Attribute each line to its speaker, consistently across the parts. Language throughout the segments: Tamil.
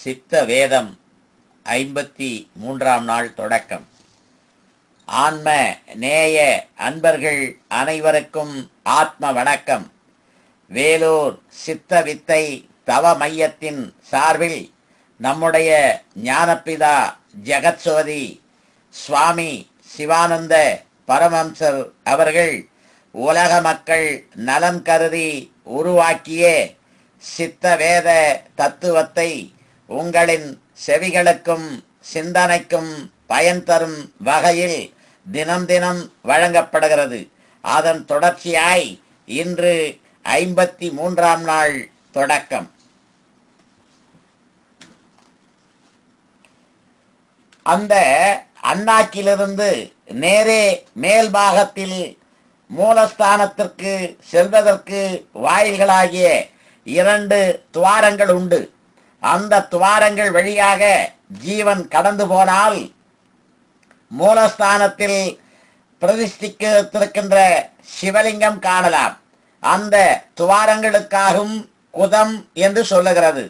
Speaker 1: சித்த வேதம் 53ஆம் நாள் தொடக்கம். ஆன்ம நேய அன்பர்கள் அனைவருக்கும் ஆத்ம வணக்கம். வேலூர் சித்த வித்தை தவ மையத்தின் சார்பில் நம்முடைய ஞானப்பிதா ஜெகத்சோதி சுவாமி சிவானந்த பரமஹம்சர் அவர்கள் உலக மக்கள் நலன் கருதி உருவாக்கிய சித்த வேத தத்துவத்தை உங்களின் செவிகளுக்கும் சிந்தனைக்கும் பயன் தரும் வகையில் தினம் தினம் வழங்கப்படுகிறது. அதன் தொடர்ச்சியாய் இன்று 53ஆம் நாள் தொடக்கம். அந்த அண்ணாக்கிலிருந்து நேரே மேல் பாகத்தில் மூலஸ்தானத்திற்கு செல்வதற்கு வாயில்களாகிய 2 துவாரங்கள் உண்டு. அந்த துவாரங்கள் வழியாக ஜீவன் கடந்து போனால் மூலஸ்தானத்தில் பிரதிஷ்டித்திருக்கின்ற சிவலிங்கம் காணலாம். அந்த துவாரங்களுக்காகவும் குதம் என்று சொல்லுகிறது.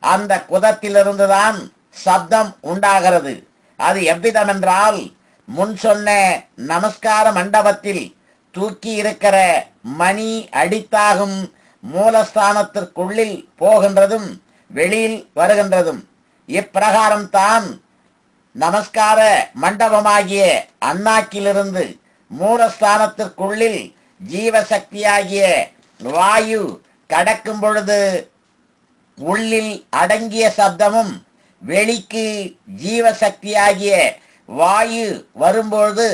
Speaker 1: அந்த குதத்திலிருந்துதான் சப்தம் உண்டாகிறது. அது எவ்விதம் என்றால், முன் சொன்ன நமஸ்கார மண்டபத்தில் தூக்கி இருக்கிற மணி அடித்தாகும் மூலஸ்தானத்திற்குள்ளில் போகின்றதும் வெளியில் வருகின்றதும். இப்பிரகாரம் தான் நமஸ்கார மண்டபமாகிய அண்ணாக்கிலிருந்து மூலஸ்தானத்திற்குள்ளில் ஜீவசக்தியாகிய வாயு கடக்கும் பொழுது உள்ளில் அடங்கிய சப்தமும், வெளிக்கு ஜீவசக்தியாகிய வாயு வரும்பொழுது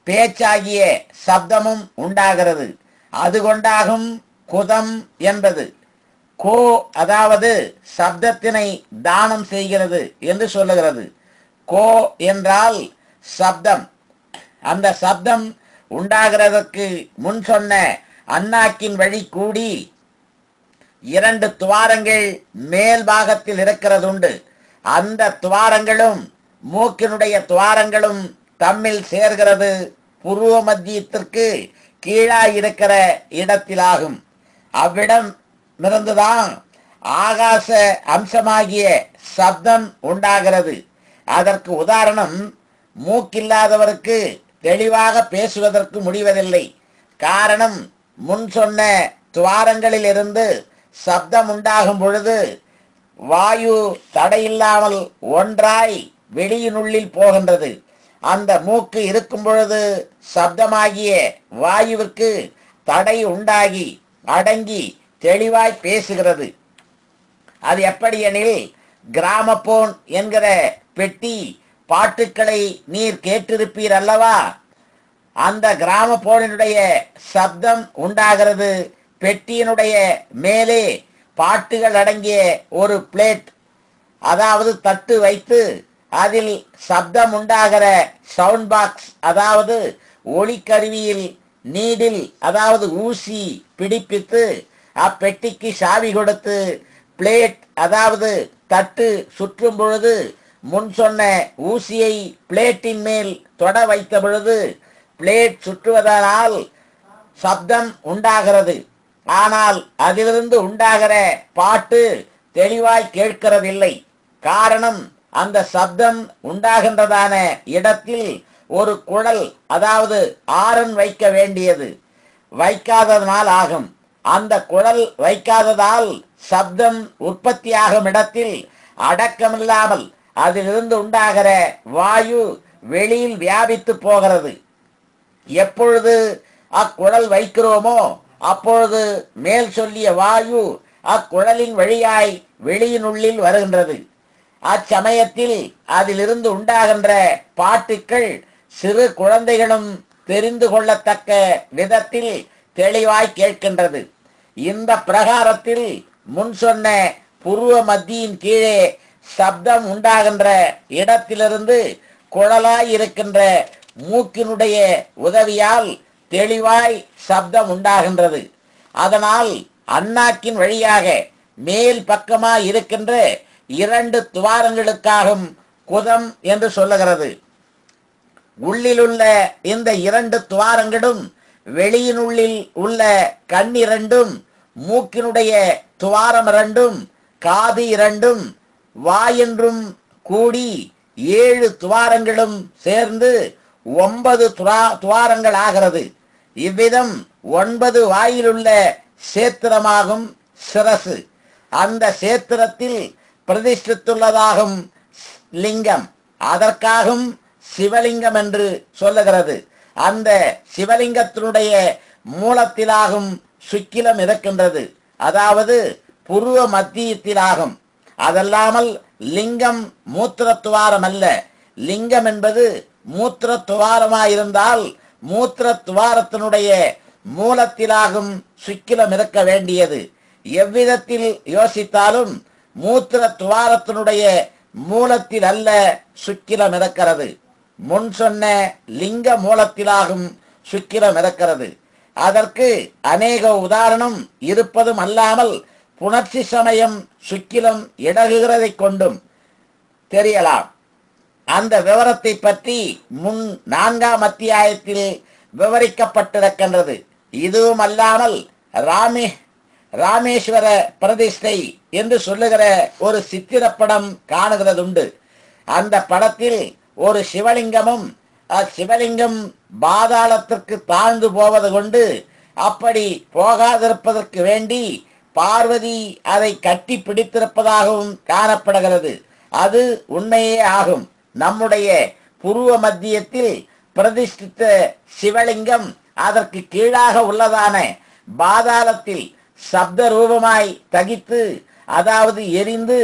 Speaker 1: பேச்சாகிய சப்தமும் உண்டாகிறது. அது கொண்டாகும் குதம் என்பது. கோ அதாவது சப்தத்தினை தானம் செய்கிறது என்று சொல்லுகிறது. கோ என்றால் சப்தம். அந்த சப்தம் உண்டாகிறதற்கு முன் சொன்ன அண்ணாக்கின் வழி கூடி 2 துவாரங்கள் மேல் பாகத்தில் இருக்கிறதுண்டு. அந்த துவாரங்களும் மூக்கினுடைய துவாரங்களும் தம்மில் சேர்கிறது புருவ மத்தியத்திற்கு கீழாய் இருக்கிற இடத்திலாகும். அவ்விடம் இருந்துதான் ஆகாச அம்சமாகிய சப்தம் உண்டாகிறது. அதற்கு உதாரணம், மூக்கில்லாதவருக்கு தெளிவாக பேசுவதற்கு முடிவதில்லை. காரணம், முன் சொன்ன துவாரங்களிலிருந்து சப்தம் உண்டாகும் பொழுது வாயு தடையில்லாமல் ஒன்றாய் வெளியினுள்ளில் போகின்றது. அந்த மூக்கு இருக்கும் பொழுது சப்தமாகிய வாயுவிற்கு தடை உண்டாகி அடங்கி தெளிவாய் பேசுகிறது. அது எப்படி எனில், கிராமபோன் என்கிற பெட்டி பாட்டுக்களை நீர் கேட்டிருப்பீர் அல்லவா? அந்த கிராமபோனினுடைய சப்தம் உண்டாகிறது. பெட்டியினுடைய மேலே பாட்டுகள் அடங்கிய ஒரு பிளேட், அதாவது தட்டு வைத்து அதில் சப்தம் உண்டாகிற சவுண்ட் பாக்ஸ், அதாவது ஒளிக்கருவியில் நீடில் அதாவது ஊசி பிடிப்பித்து அப்பெட்டிக்கு சாவி கொடுத்து பிளேட் அதாவது தட்டு சுற்றும் பொழுது முன் சொன்ன ஊசியை பிளேட்டின் மேல் தொட வைத்த பொழுது பிளேட் சுற்றுவதனால் சப்தம் உண்டாகிறது. ஆனால் அதிலிருந்து உண்டாகிற பாட்டு தெளிவாய் கேட்கிறதில்லை. காரணம், அந்த சப்தம் உண்டாகின்றதான இடத்தில் ஒரு குழல் அதாவது ஆரன் வைக்க வேண்டியது, வைக்காததனால் ஆகும். அந்த குழல் வைக்காததால் சப்தம் உற்பத்தியாகும் இடத்தில் அடக்கமில்லாமல் அதிலிருந்து உண்டாகிற வாயு வெளியில் வியாபித்து போகிறது. எப்பொழுது அக்குழல் வைக்கிறோமோ அப்பொழுது மேல் சொல்லிய வாயு அக்குழலின் வழியாய் வெளியினுள்ளில் வருகின்றது. அச்சமயத்தில் அதிலிருந்து உண்டாகின்ற பாட்டுக்கள் சிறு குழந்தைகளும் தெரிந்து கொள்ளத்தக்க விதத்தில் தெளிவாய் கேட்கின்றது. இந்த பிரகாரத்தில் முன் சொன்ன புருவ மத்தியின் கீழே சப்தம் உண்டாகின்ற இடத்திலிருந்து குழலாய் இருக்கின்ற மூக்கினுடைய உதவியால் தெளிவாய் சப்தம் உண்டாகின்றது. அதனால் அண்ணாக்கின் வழியாக மேல் பக்கமாய் இருக்கின்ற 2 துவாரங்களுக்காகவும் குதம் என்று சொல்லுகிறது. உள்ளிலுள்ள இந்த 2 துவாரங்களும் வெளியினுள்ளில் உள்ள கண் 2ம் மூக்கினுடைய துவாரம் 2ம் காது 2ம் வாய் என்றும் கூடி 7 துவாரங்களும் சேர்ந்து 9 துவாரங்கள் ஆகிறது. இவ்விதம் 9 வாயிலுள்ள சேத்திரமாகும் சிரசு. அந்த சேத்திரத்தில் பிரதிஷ்டித்துள்ளதாகும் லிங்கம் அதற்காகும் சிவலிங்கம் என்று சொல்லுகிறது. அந்த சிவலிங்கத்தினுடைய மூலத்திலாகும் சுக்கிலம் இருக்கின்றது, அதாவது புருவ மத்தியத்திலாகும். அதல்லாமல் லிங்கம் மூத்திரத்துவாரம் அல்ல. லிங்கம் என்பது மூத்திரத்துவாரமாயிருந்தால் மூத்திரத்துவாரத்தினுடைய மூலத்திலாகும் சுக்கிலம் இருக்க வேண்டியது. எவ்விதத்தில் யோசித்தாலும் மூத்திரத்துவாரத்தினுடைய மூலத்தில் அல்ல சுக்கிலம் இருக்கிறது. முன் சொன்ன லிங்க மூலத்திலாகும் சுக்கிலம் இருக்கிறது. அதற்கு அநேக உதாரணம் இருப்பதும் அல்லாமல் புணர்ச்சி சமயம் சுக்கிலம் இடகுகிறதை கொண்டும் தெரியலாம். அந்த விவரத்தை பற்றி முன் 4ஆம் அத்தியாயத்தில் விவரிக்கப்பட்டிருக்கின்றது. இதுவும் அல்லாமல் ராமேஸ்வர பிரதிஷ்டை என்று சொல்லுகிற ஒரு சித்திரப்படம் காணுகிறதுண்டு. அந்த படத்தில் ஒரு சிவலிங்கமும் அச்சிவலிங்கம் பாதாளத்திற்கு தாழ்ந்து போவது கொண்டு அப்படி போகாதிருப்பதற்கு வேண்டி பார்வதி அதை கட்டி பிடித்திருப்பதாகவும் காணப்படுகிறது. அது உண்மையே ஆகும். நம்முடைய புருவ மத்தியத்தில் பிரதிஷ்டித்த சிவலிங்கம் அதற்கு கீழாக உள்ளதான பாதாளத்தில் சப்த ரூபமாய் தகித்து, அதாவது எரிந்து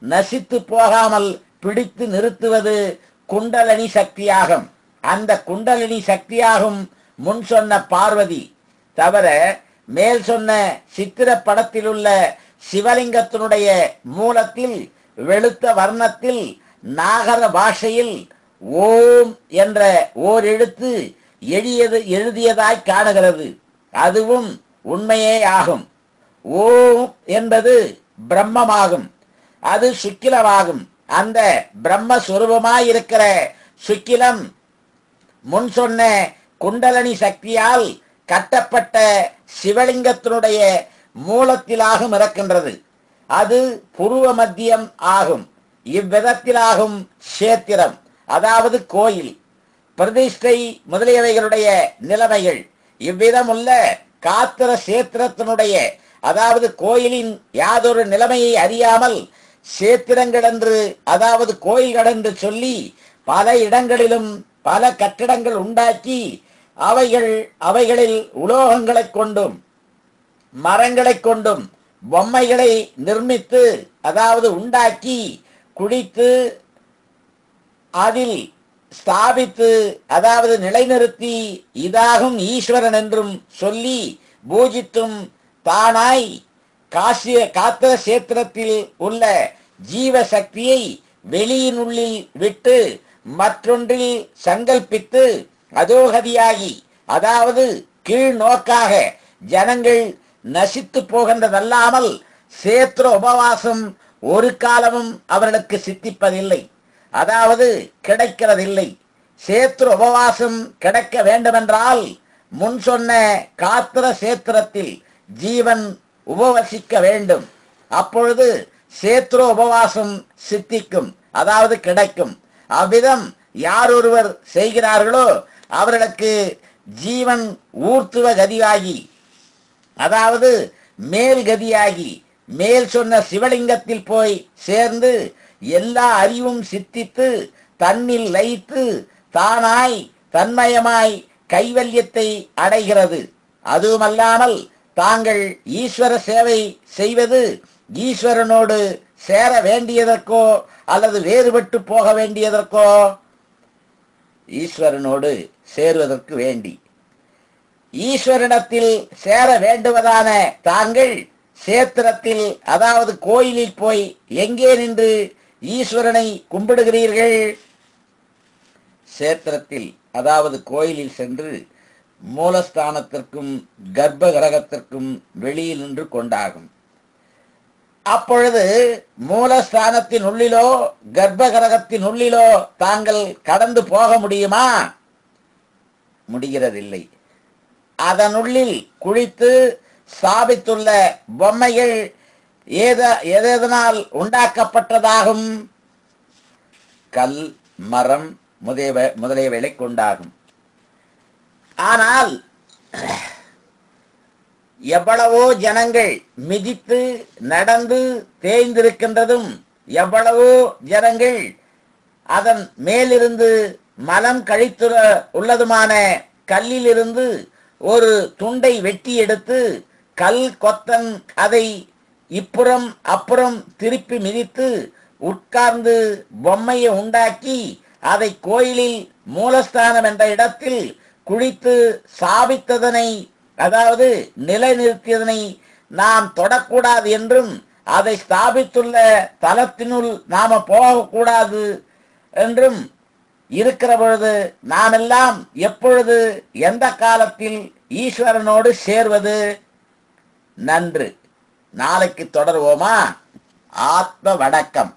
Speaker 1: நசித்து போகாமல் பிடித்து நிறுத்துவது குண்டலினி சக்தியாகும். அந்த குண்டலினி சக்தியாகும் முன் சொன்ன பார்வதி. தவிர மேல் சொன்ன சித்திர படத்தில் உள்ள சிவலிங்கத்தினுடைய மூலத்தில் வெளுத்த வர்ணத்தில் நாகர பாஷையில் ஓம் என்ற ஓர் எழுத்து எழுதியதாய் காணுகிறது. அதுவும் உண்மையே ஆகும். ஓம் என்பது பிரம்மமாகும், அது சுக்கிலமாகும். அந்த பிரம்மஸ்வரூபமாயிருக்கிற சுக்கிலம் முன் சொன்ன குண்டலினி சக்தியால் கட்டப்பட்ட சிவலிங்கத்தினுடைய மூலத்திலாகும் இருக்கின்றது. அது புருவ மத்தியம் ஆகும். இவ்விதத்திலாகும் சேத்திரம், அதாவது கோயில், பிரதிஷ்டை முதலியவைகளுடைய நிலைமைகள். இவ்விதமுள்ள காத்திர சேத்திரத்தினுடைய, அதாவது கோயிலின் யாதொரு நிலைமையை அறியாமல் சேத்திரங்கள் என்று, அதாவது கோயில்கள் என்று சொல்லி பல இடங்களிலும் பல கட்டிடங்கள் உண்டாக்கி அவைகளில் உலோகங்களைக் கொண்டும் மரங்களைக் கொண்டும் பொம்மைகளை நிர்மித்து, அதாவது உண்டாக்கி குடித்து அதில் ஸ்தாபித்து, அதாவது நிலைநிறுத்தி இதாகும் ஈஸ்வரன் என்றும் சொல்லி பூஜித்தும் தானாய் காத்திர சேத்திரத்தில் உள்ள ஜீவ சக்தியை வெளியினுள்ளில் விட்டு மற்றொன்றில் சங்கல்பித்து அதோகதியாகி, அதாவது கீழ் நோக்காக ஜனங்கள் நசித்து போகின்றதல்லாமல் சேத்திர உபவாசம் ஒரு காலமும் அவர்களுக்கு சித்திப்பதில்லை, அதாவது கிடைக்கிறதில்லை. சேத்திர உபவாசம் கிடைக்க வேண்டுமென்றால் முன் சொன்ன காத்திர சேத்திரத்தில் ஜீவன் உபவசிக்க வேண்டும். அப்பொழுது சேத்திர உபவாசம் சித்திக்கும், அதாவது கிடைக்கும். அவ்விதம் யார் ஒருவர் செய்கிறார்களோ அவர்களுக்கு ஜீவன் ஊர்த்துவ கதியாகி, அதாவது மேல் கதியாகி மேல் சொன்ன சிவலிங்கத்தில் போய் சேர்ந்து எல்லா அறிவும் சித்தித்து தன்னில் லயித்து தானாய் தன்மயமாய் கைவல்யத்தை அடைகிறது. அதுவுமல்லாமல் தாங்கள் ஈஸ்வர சேவை செய்வது ஈஸ்வரனோடு சேர வேண்டியதற்கோ அல்லது வேறுபட்டு போக வேண்டியதற்கோ, ஈஸ்வரனோடு சேருவதற்கு வேண்டி ஈஸ்வரனிடத்தில் சேர வேண்டுவதான தாங்கள் சேத்திரத்தில், அதாவது கோயிலில் போய் எங்கே நின்று ஈஸ்வரனை கும்பிடுகிறீர்கள்? சேத்திரத்தில், அதாவது கோயிலில் சென்று மூலஸ்தானத்திற்கும் கர்ப்ப கிரகத்திற்கும் வெளியில் நின்று கொண்டாகும். அப்பொழுது மூலஸ்தானத்தின் உள்ளிலோ கர்ப்ப கிரகத்தின் உள்ளிலோ தாங்கள் கடந்து போக முடியுமா? முடிகிறதில்லை. அதனுள்ளில் குளித்து ஸ்தாபித்துள்ள பொம்மைகள் எதனால் உண்டாக்கப்பட்டதாகும்? கல், மரம் முதலியவைகளை கொண்டாகும். ஆனால் எவ்வளவோ ஜனங்கள் மிதித்து நடந்து தேய்ந்திருக்கின்றதும், எவ்வளவோ ஜனங்கள் அதன் மேலிருந்து மலம் கழித்து உள்ளதுமான கல்லிலிருந்து ஒரு துண்டை வெட்டி எடுத்து கல் கொத்தன் அதை இப்புறம் அப்புறம் திருப்பி மிதித்து உட்கார்ந்து பொம்மையை உண்டாக்கி அதை கோயிலில் மூலஸ்தானம் என்ற இடத்தில் குழித்து சாபித்ததனை, அதாவது நிலைநிறுத்தியதனை நாம் தொடக்கூடாது என்றும், அதை ஸ்தாபித்துள்ள தலத்தினுள் நாம போகக்கூடாது என்றும் இருக்கிற பொழுது நாமெல்லாம் எப்பொழுது எந்த காலத்தில் ஈஸ்வரனோடு சேர்வது? நன்று. நாளைக்கு தொடர்வோமா? ஆத்ம வணக்கம்.